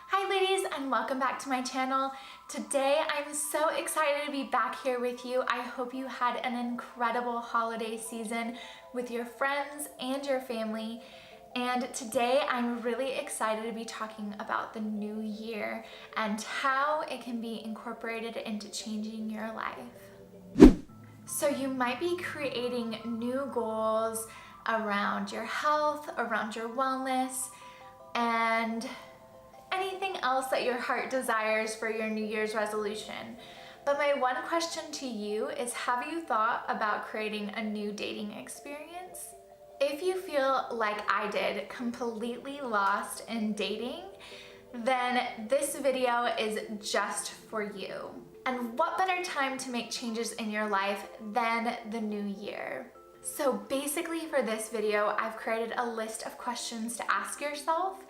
Hi ladies, and welcome back to my channel. Today I'm so excited to be back here with you. I hope you had an incredible holiday season with your friends and your family. And today I'm really excited to be talking about the new year and how it can be incorporated into changing your life. So you might be creating new goals around your health, around your wellness, and anything else that your heart desires for your New Year's resolution. But my one question to you is, have you thought about creating a new dating experience? If you feel like I did, completely lost in dating, then this video is just for you. And what better time to make changes in your life than the new year? So basically for this video, I've created a list of questions to ask yourself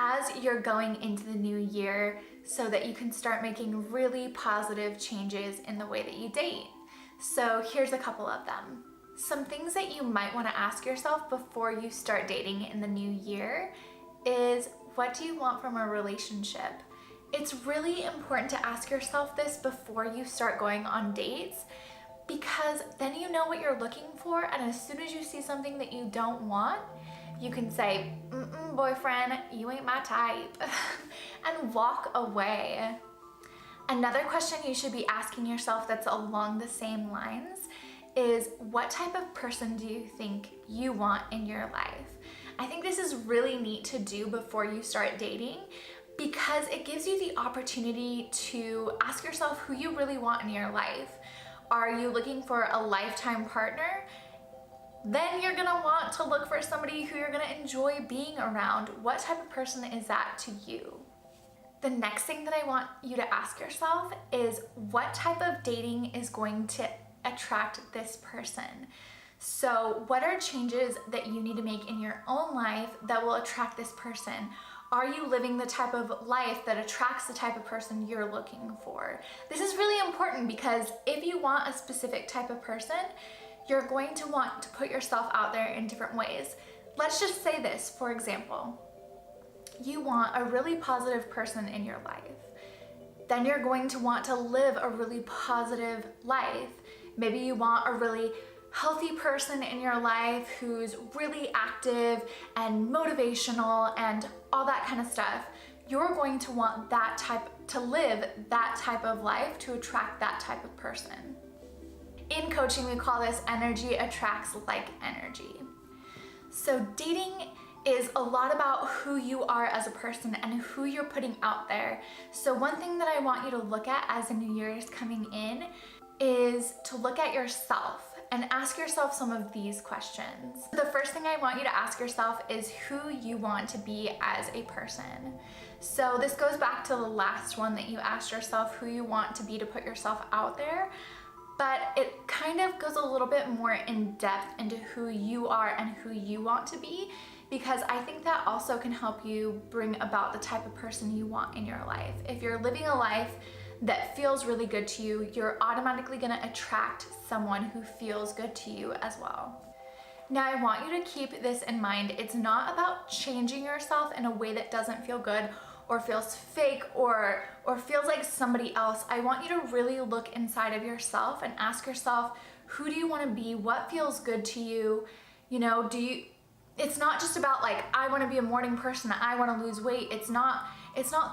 as you're going into the new year so that you can start making really positive changes in the way that you date. So here's a couple of them. Some things that you might want to ask yourself before you start dating in the new year is, what do you want from a relationship? It's really important to ask yourself this before you start going on dates, because then you know what you're looking for, and as soon as you see something that you don't want, you can say, boyfriend, you ain't my type, and walk away. Another question you should be asking yourself that's along the same lines is, what type of person do you think you want in your life? I think this is really neat to do before you start dating, because it gives you the opportunity to ask yourself who you really want in your life. Are you looking for a lifetime partner? Then you're gonna want to look for somebody who you're gonna enjoy being around. What type of person is that to you? The next thing that I want you to ask yourself is, what type of dating is going to attract this person? So what are changes that you need to make in your own life that will attract this person? Are you living the type of life that attracts the type of person you're looking for? This is really important, because if you want a specific type of person, you're going to want to put yourself out there in different ways. Let's just say this, for example, you want a really positive person in your life. Then you're going to want to live a really positive life. Maybe you want a really healthy person in your life who's really active and motivational and all that kind of stuff. You're going to want to live that type of life to attract that type of person. In coaching, we call this energy attracts like energy. So dating is a lot about who you are as a person and who you're putting out there. So one thing that I want you to look at as the new year is coming in is to look at yourself and ask yourself some of these questions. The first thing I want you to ask yourself is who you want to be as a person. So this goes back to the last one that you asked yourself, who you want to be to put yourself out there. But it kind of goes a little bit more in depth into who you are and who you want to be, because I think that also can help you bring about the type of person you want in your life. If you're living a life that feels really good to you, you're automatically gonna attract someone who feels good to you as well. Now I want you to keep this in mind. It's not about changing yourself in a way that doesn't feel good or feels fake or feels like somebody else. I want you to really look inside of yourself and ask yourself, who do you want to be? What feels good to you? You know, it's not just about like, I want to be a morning person, I want to lose weight. It's not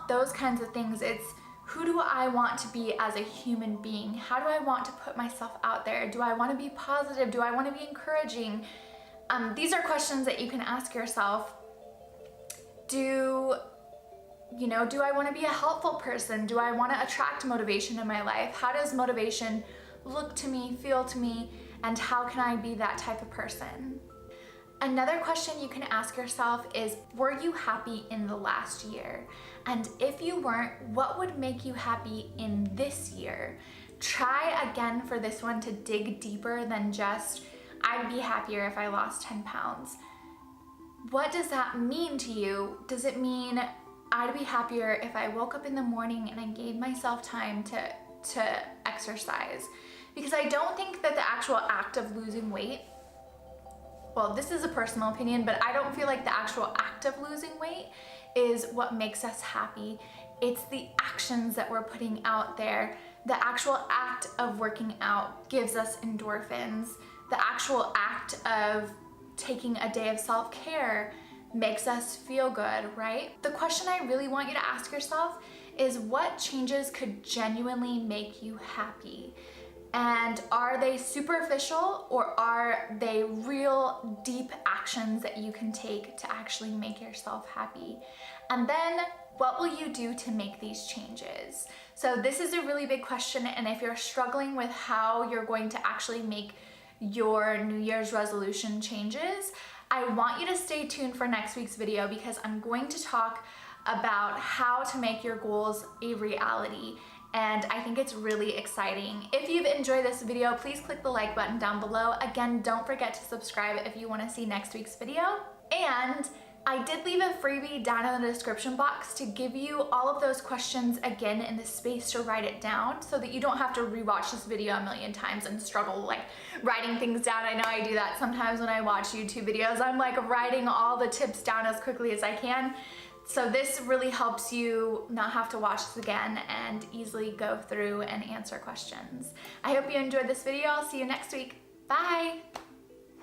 those kinds of things. It's, who do I want to be as a human being? How do I want to put myself out there? Do I want to be positive? Do I want to be encouraging? These are questions that you can ask yourself. Do I want to be a helpful person? Do I want to attract motivation in my life? How does motivation look to me, feel to me, and how can I be that type of person? Another question you can ask yourself is, were you happy in the last year? And if you weren't, what would make you happy in this year? Try again for this one to dig deeper than just, I'd be happier if I lost 10 pounds. What does that mean to you? Does it mean I'd be happier if I woke up in the morning and I gave myself time to exercise? Because I don't think that the actual act of losing weight, well, this is a personal opinion, but I don't feel like the actual act of losing weight is what makes us happy. It's the actions that we're putting out there. The actual act of working out gives us endorphins. The actual act of taking a day of self-care makes us feel good, right? The question I really want you to ask yourself is, what changes could genuinely make you happy? And are they superficial, or are they real deep actions that you can take to actually make yourself happy? And then what will you do to make these changes? So this is a really big question, and if you're struggling with how you're going to actually make your New Year's resolution changes, I want you to stay tuned for next week's video, because I'm going to talk about how to make your goals a reality. And I think it's really exciting. If you've enjoyed this video, please click the like button down below. Again, don't forget to subscribe if you want to see next week's video. And I did leave a freebie down in the description box to give you all of those questions again in the space to write it down, so that you don't have to rewatch this video a million times and struggle like writing things down. I know I do that sometimes when I watch YouTube videos. I'm like writing all the tips down as quickly as I can. So this really helps you not have to watch this again and easily go through and answer questions. I hope you enjoyed this video. I'll see you next week. Bye.